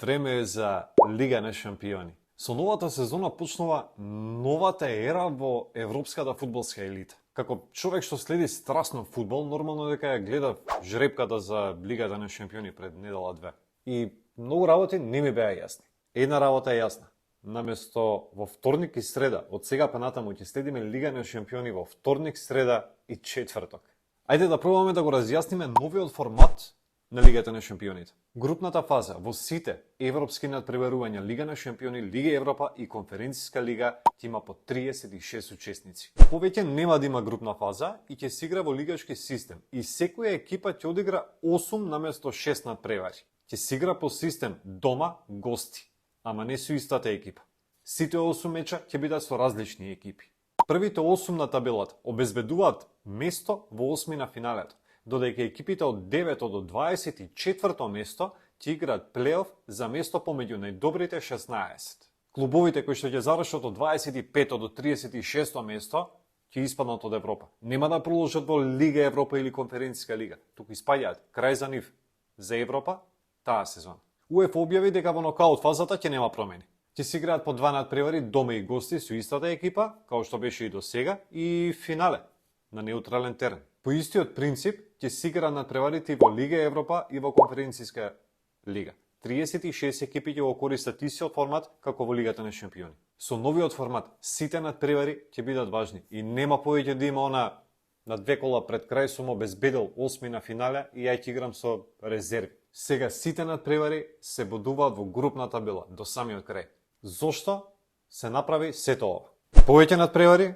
Време е за Лига на шампиони. Со новата сезона почнува новата ера во европската фудбалска елита. Како човек што следи страстно фудбал, нормално дека ја гледав жребката за Лигата на шампиони пред недела-две. И многу работи не ми беа јасни. Една работа е јасна. Наместо во вторник и среда, од сега па натаму ќе следиме Лига на шампиони во вторник, среда и четврток. Ајде да пробаме да го разјасниме новиот формат на Лигата на шампионите. Групната фаза во сите европски надпреварувања Лига на шампиони, Лига Европа и Конференцијска лига ќе има по 36 учесници. Повеќе нема да има групна фаза и ќе се игра во лигашки систем и секоја екипа ќе одигра 8 наместо 6 надпревари. Ќе се игра по систем дома гости, ама не со истата екипа. Сите 8 меча ќе бидат со различни екипи. Првите 8 на табелата обезбедуваат место во осмина финалето, додека екипите од 9 до 24 место ќе играат плейоф за место помеѓу најдобрите 16. Клубовите кои што ќе завршат од 25 до 36 место ќе испаднат од Европа. Нема да продолжат во Лига Европа или Конференцијска лига, туку испаѓаат крај за нив за Европа таа сезона. УЕФА објави дека во нокаут фазата ќе нема промени. Ќе се играат по два надпревари дома и гости со истата екипа, како што беше и до сега, и финале на неутрален терен. По истиот принцип ќе се играат надпреварите и во Лига Европа и во Конференцијска лига. 36 екипи ќе го користат истиот формат како во Лигата на шампиони. Со новиот формат сите надпревари ќе бидат важни и нема повеќе да има она на две кола пред крај сум обезбедил осми на финале и ја ќе играм со резерви. Сега сите надпревари се бодуваат во групна табела до самиот крај. Зошто се направи сето ова? Повеќе надпревари,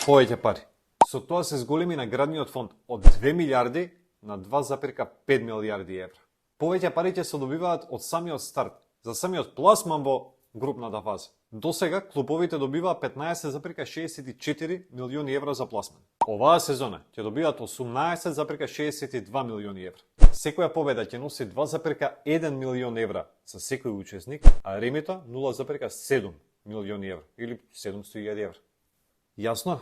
повеќе пари. Со тоа се зголеми наградниот фонд од 2 милиарди на 2,5 милиарди евра. Повеќе пари ќе се добиваат од самиот старт, за самиот пласман во групната фаза. До сега клубовите добиваа 15,64 милиони евра за пласман. Оваа сезона ќе добиваат 18,62 милиони евра. Секоја победа ќе носи 2,1 милион евра за секој учесник, а ремето 0,7 милиони евра или 700.000 евра. Јасно?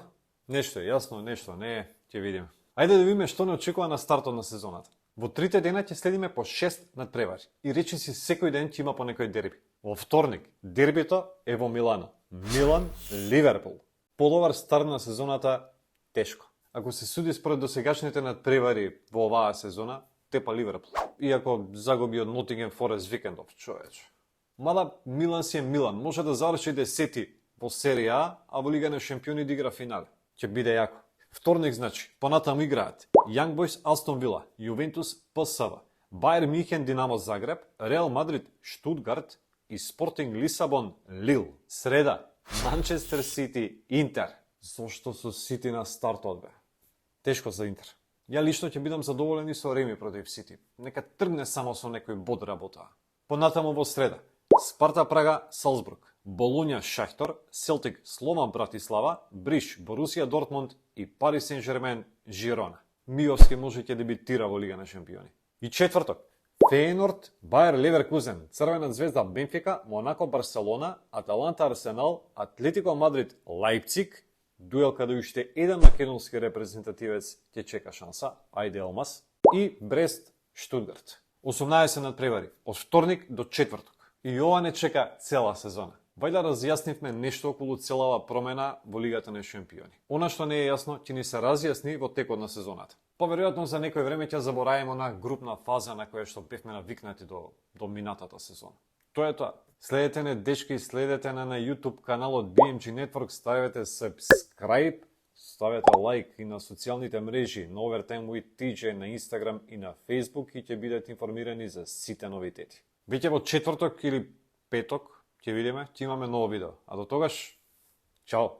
Нешто е јасно, нешто не е, ќе видиме. Ајде да видиме што не очекува на стартот на сезоната. Во трите дена ќе следиме по 6 надпревари и речиси секој ден ќе има по некој дерби. Во вторник дербито е во Милано. Милан Ливерпул. Подобар старт на сезоната тешко. Ако се суди според досегашните надпревари во оваа сезона, тепа Ливерпул. Иако загуби од Нотингем Форест викендов, човече. Мада Милан си е Милан, може да заврши 10 во серија А во Лига на шампиони да игра финале. Ќе биде јако. Вторник значи, понатаму играат Young Boys Астон Вила, Јувентус ПСВ, Бајер Михен Динамо Загреб, Реал Мадрид Штутгарт и Спортинг Лисабон Лил. Среда, Манчестер Сити Интер. Зошто со Сити на стартот бе? Тешко за Интер. Ја лично ќе бидам задоволен и со реми против Сити. Нека тргне само со некој бод работа. Понатаму во среда, Спарта Прага Салцбург, Болуња Шахтор, Селтик Слован Братислава, Бриш Борусија Дортмунд и Пари Сен-Жермен Жирона. Миовски може ќе дебитира во Лига на шампиони. И четврток, Фејенорд Бајер Леверкузен, Црвена звезда Бенфика, Монако Барселона, Аталанта Арсенал, Атлетико Мадрид Лајпциг, дуел каде уште еден македонски репрезентативец ќе чека шанса, ајде Елмас, и Брест Штутгарт. 18 надпревари од вторник до четврток. И ова не чека цела сезона. Вајда разјаснивме нешто околу целава промена во Лигата на шампиони. Она што не е јасно, ќе ни се разјасни во текот на сезоната. Поверојатно за некој време ќе забораваме на групна фаза на која што бевме навикнати до минатата сезона. Тоа е тоа. Следете не дечки, следете на YouTube каналот BMG Network, ставете subscribe, ставете лайк и на социјалните мрежи на Overtime with TJ на Instagram и на Facebook и ќе бидете информирани за сите новитети. Веќе во четврток или петок ќе видиме, ќе имаме ново видео. А до тогаш, чао!